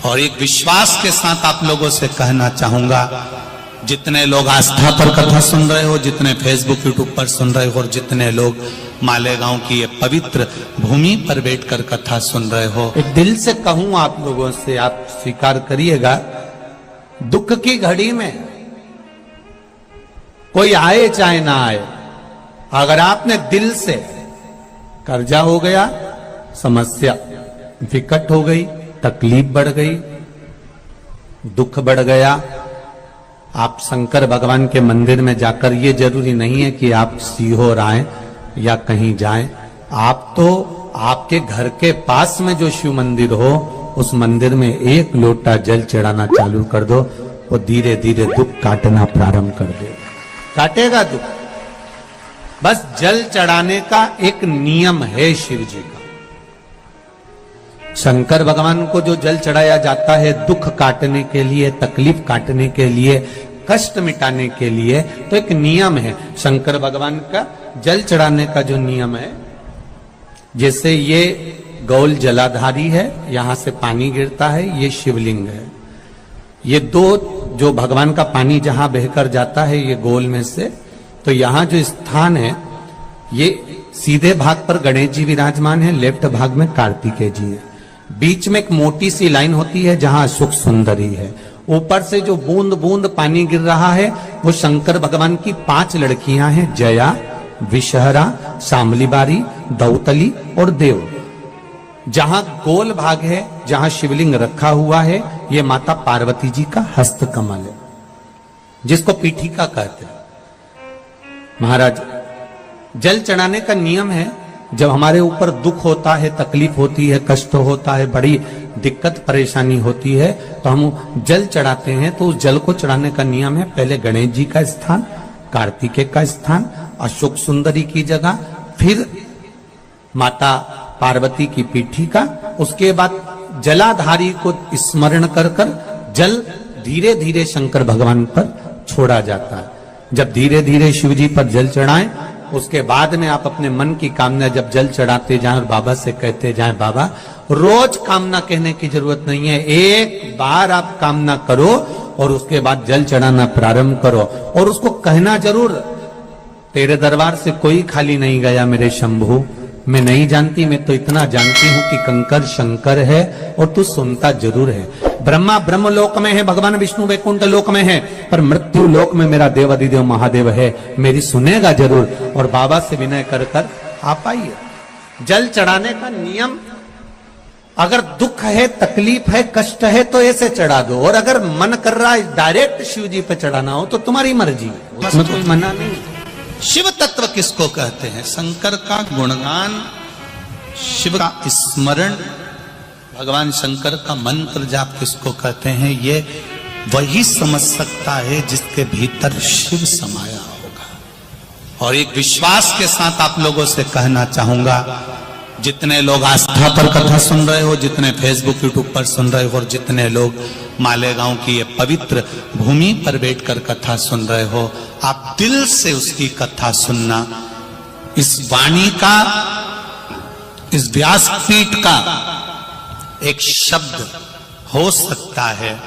और एक विश्वास के साथ आप लोगों से कहना चाहूंगा, जितने लोग आस्था पर कथा सुन रहे हो, जितने फेसबुक यूट्यूब पर सुन रहे हो, और जितने लोग मालेगांव की ये पवित्र भूमि पर बैठकर कथा सुन रहे हो, एक दिल से कहूं आप लोगों से, आप स्वीकार करिएगा, दुख की घड़ी में कोई आए चाहे ना आए, अगर आपने दिल से, कर्जा हो गया, समस्या विकट हो गई, तकलीफ बढ़ गई, दुख बढ़ गया, आप शंकर भगवान के मंदिर में जाकर, ये जरूरी नहीं है कि आप सीहोर आए या कहीं जाएं, आप तो आपके घर के पास में जो शिव मंदिर हो, उस मंदिर में एक लोटा जल चढ़ाना चालू कर दो, वो धीरे धीरे दुख काटना प्रारंभ कर देगा, काटेगा दुख। बस जल चढ़ाने का एक नियम है शिव जी का। शंकर भगवान को जो जल चढ़ाया जाता है दुख काटने के लिए, तकलीफ काटने के लिए, कष्ट मिटाने के लिए, तो एक नियम है शंकर भगवान का जल चढ़ाने का जो नियम है। जैसे ये गौल जलाधारी है, यहां से पानी गिरता है, ये शिवलिंग है, ये दो जो भगवान का पानी जहां बहकर जाता है ये गोल में से, तो यहां जो स्थान है, ये सीधे भाग पर गणेश जी विराजमान है, लेफ्ट भाग में कार्तिकेय जी है, बीच में एक मोटी सी लाइन होती है जहां सुख सुंदरी है, ऊपर से जो बूंद बूंद पानी गिर रहा है वो शंकर भगवान की 5 लड़कियां हैं, जया, विषहरा, शामलीबारी, दौतली और देव। जहां गोल भाग है, जहां शिवलिंग रखा हुआ है, ये माता पार्वती जी का हस्त कमल है, जिसको पीठिका कहते हैं। महाराज, जल चढ़ाने का नियम है, जब हमारे ऊपर दुख होता है, तकलीफ होती है, कष्ट होता है, बड़ी दिक्कत परेशानी होती है, तो हम जल चढ़ाते हैं। तो उस जल को चढ़ाने का नियम है, पहले गणेश जी का स्थान, कार्तिकेय का स्थान, अशोक सुंदरी की जगह, फिर माता पार्वती की पीठिका, उसके बाद जलाधारी को स्मरण कर कर जल धीरे धीरे शंकर भगवान पर छोड़ा जाता है। जब धीरे धीरे शिव जी पर जल चढ़ाएं, उसके बाद में आप अपने मन की कामना जब जल चढ़ाते जाएं और बाबा से कहते जाएं, बाबा, रोज कामना कहने की जरूरत नहीं है, एक बार आप कामना करो और उसके बाद जल चढ़ाना प्रारंभ करो, और उसको कहना जरूर, तेरे दरबार से कोई खाली नहीं गया मेरे शंभू, मैं नहीं जानती, मैं तो इतना जानती हूं कि कंकर शंकर है और तू सुनता जरूर है। ब्रह्मा ब्रह्म लोक में है, भगवान विष्णु वैकुंठ लोक में है, पर मृत्यु लोक में मेरा देवाधिदेव महादेव है, मेरी सुनेगा जरूर। और बाबा से विनय कर कर आप आइए। जल चढ़ाने का नियम, अगर दुख है, तकलीफ है, कष्ट है, तो ऐसे चढ़ा दो, और अगर मन कर रहा है डायरेक्ट शिव जी पे चढ़ाना हो तो तुम्हारी मर्जी है, उसमें कोई मना नहीं। शिव तत्व किसको कहते हैं? शंकर का गुणगान, शिव का स्मरण, भगवान शंकर का मंत्र जाप किसको कहते हैं? ये वही समझ सकता है जिसके भीतर शिव समाया होगा। और एक विश्वास के साथ आप लोगों से कहना चाहूंगा, जितने लोग आस्था पर कथा सुन रहे हो, जितने फेसबुक यूट्यूब पर सुन रहे हो, और जितने लोग मालेगांव की ये पवित्र भूमि पर बैठकर कथा सुन रहे हो, आप दिल से उसकी कथा सुनना। इस वाणी का, इस व्यासपीठ का एक शब्द हो सकता है,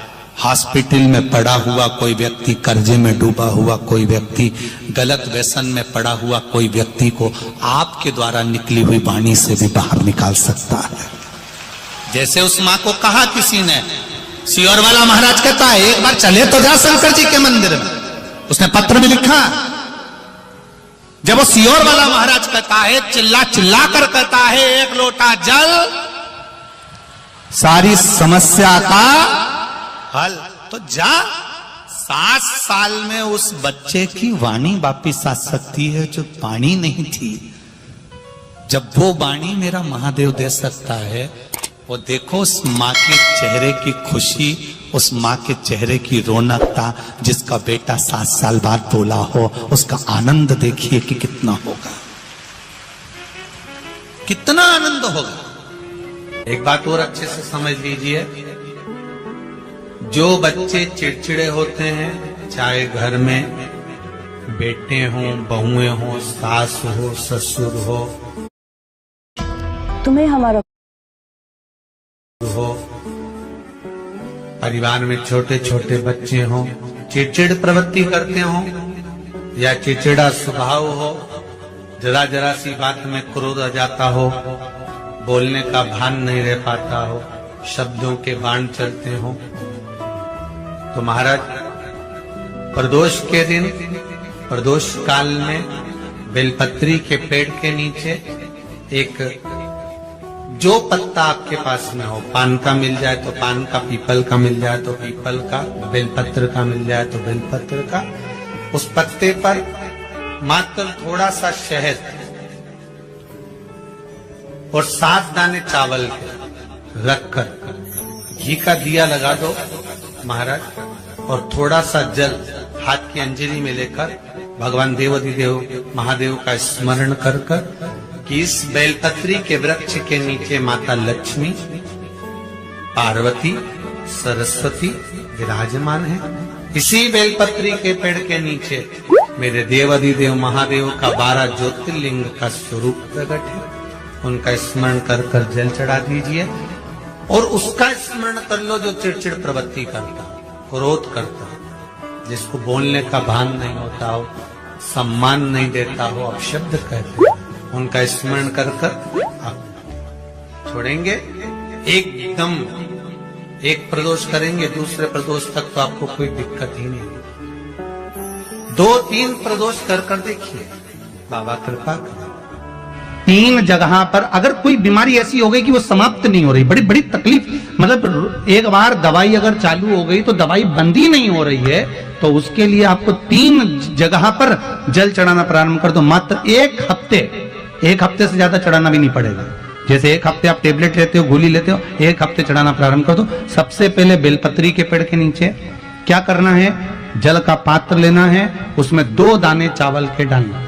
हॉस्पिटल में पड़ा हुआ कोई व्यक्ति, कर्जे में डूबा हुआ कोई व्यक्ति, गलत व्यसन में पड़ा हुआ कोई व्यक्ति को आपके द्वारा निकली हुई वाणी से भी बाहर निकाल सकता है। जैसे उस मां को कहा किसी ने, सीहोर वाला महाराज कहता है, एक बार चले तो जा शंकर जी के मंदिर में, उसने पत्र भी लिखा। जब वो सीहोर वाला महाराज कहता है, चिल्ला चिल्ला कर कहता है, एक लोटा जल सारी समस्या का हल, तो जा। 7 साल में उस बच्चे की वाणी वापिस आ सकती है जो वाणी नहीं थी। जब वो वाणी मेरा महादेव दे सकता है, वो देखो उस माँ के चेहरे की खुशी, उस माँ के चेहरे की रौनकता, जिसका बेटा 7 साल बाद बोला हो, उसका आनंद देखिए कि कितना होगा, कितना आनंद होगा। एक बात और अच्छे से समझ लीजिए, जो बच्चे चिड़चिड़े होते हैं, चाहे घर में बेटे हों, बहुएं हों, सास हो, ससुर हो, तुम्हें हमारा हो, परिवार में छोटे छोटे बच्चे हों, चिड़चिड़ प्रवृत्ति करते हों या चिड़चिड़ा स्वभाव हो, जरा जरा सी बात में क्रोध आ जाता हो, बोलने का भान नहीं रह पाता हो, शब्दों के बाण चलते हो, तो महाराज प्रदोष के दिन, प्रदोष काल में बेलपत्री के पेड़ के नीचे एक जो पत्ता आपके पास में हो, पान का मिल जाए तो पान का, पीपल का मिल जाए तो पीपल का, बेलपत्र का मिल जाए तो बेलपत्र का, उस पत्ते पर मात्र थोड़ा सा शहद और 7 दाने चावल के रखकर घी का दिया लगा दो महाराज, और थोड़ा सा जल हाथ की अंजलि में लेकर भगवान देवाधिदेव महादेव का स्मरण कर कि इस बेलपत्री के वृक्ष के नीचे माता लक्ष्मी, पार्वती, सरस्वती विराजमान है। इसी बेलपत्री के पेड़ के नीचे मेरे देवाधिदेव महादेव का 12 ज्योतिर्लिंग का स्वरूप प्रकट है। उनका स्मरण कर जल चढ़ा दीजिए और उसका स्मरण कर लो जो चिड़चिड़ प्रवृत्ति करता, क्रोध करता, जिसको बोलने का भान नहीं होता हो, सम्मान नहीं देता हो, अपशब्द कहते, उनका स्मरण कर आप छोड़ेंगे। एकदम एक प्रदोष करेंगे, दूसरे प्रदोष तक तो आपको कोई दिक्कत ही नहीं। 2-3 प्रदोष कर देखिए, बाबा कृपा करें। 3 जगह पर अगर कोई बीमारी ऐसी हो गई कि वो समाप्त नहीं हो रही, बड़ी बड़ी तकलीफ, मतलब एक बार दवाई अगर चालू हो गई तो दवाई बंद ही नहीं हो रही है, तो उसके लिए आपको 3 जगह पर जल चढ़ाना प्रारंभ कर दो। मात्र 1 हफ्ते से ज्यादा चढ़ाना भी नहीं पड़ेगा। जैसे 1 हफ्ते आप टेबलेट लेते हो, गोली लेते हो, 1 हफ्ते चढ़ाना प्रारंभ कर दो। सबसे पहले बेलपत्री के पेड़ के नीचे क्या करना है, जल का पात्र लेना है, उसमें 2 दाने चावल के डालना,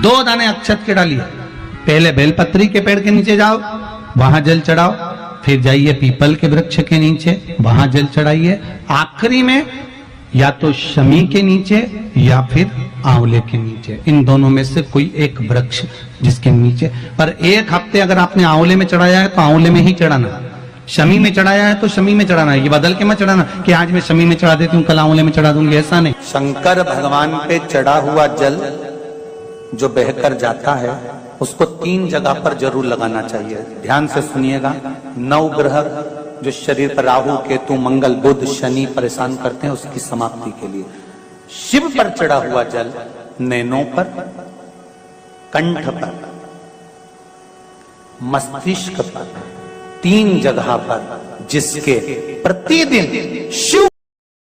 2 दाने अक्षत के डालिए। पहले बेलपत्री के पेड़ के नीचे जाओ, वहां जल चढ़ाओ, फिर जाइए पीपल के वृक्ष के नीचे, वहां जल चढ़ाइए, आखिरी में या तो शमी के नीचे या फिर आंवले के नीचे, इन दोनों में से कोई एक वृक्ष जिसके नीचे। पर 1 हफ्ते अगर आपने आंवले में चढ़ाया है तो आंवले में ही चढ़ाना, शमी में चढ़ाया है तो शमी में चढ़ाना, ये बदल के मत चढ़ाना कि आज मैं शमी में चढ़ा देती हूँ कल आंवले में चढ़ा दूंगी, ऐसा नहीं। शंकर भगवान पे चढ़ा हुआ जल जो बहकर जाता है उसको 3 जगह पर जरूर लगाना चाहिए। ध्यान से सुनिएगा। 9 ग्रह जो शरीर पर राहु, केतु, मंगल, बुध, शनि परेशान करते हैं, उसकी समाप्ति के लिए शिव पर चढ़ा हुआ जल नैनों पर, कंठ पर, मस्तिष्क पर, 3 जगह पर, जिसके प्रतिदिन शिव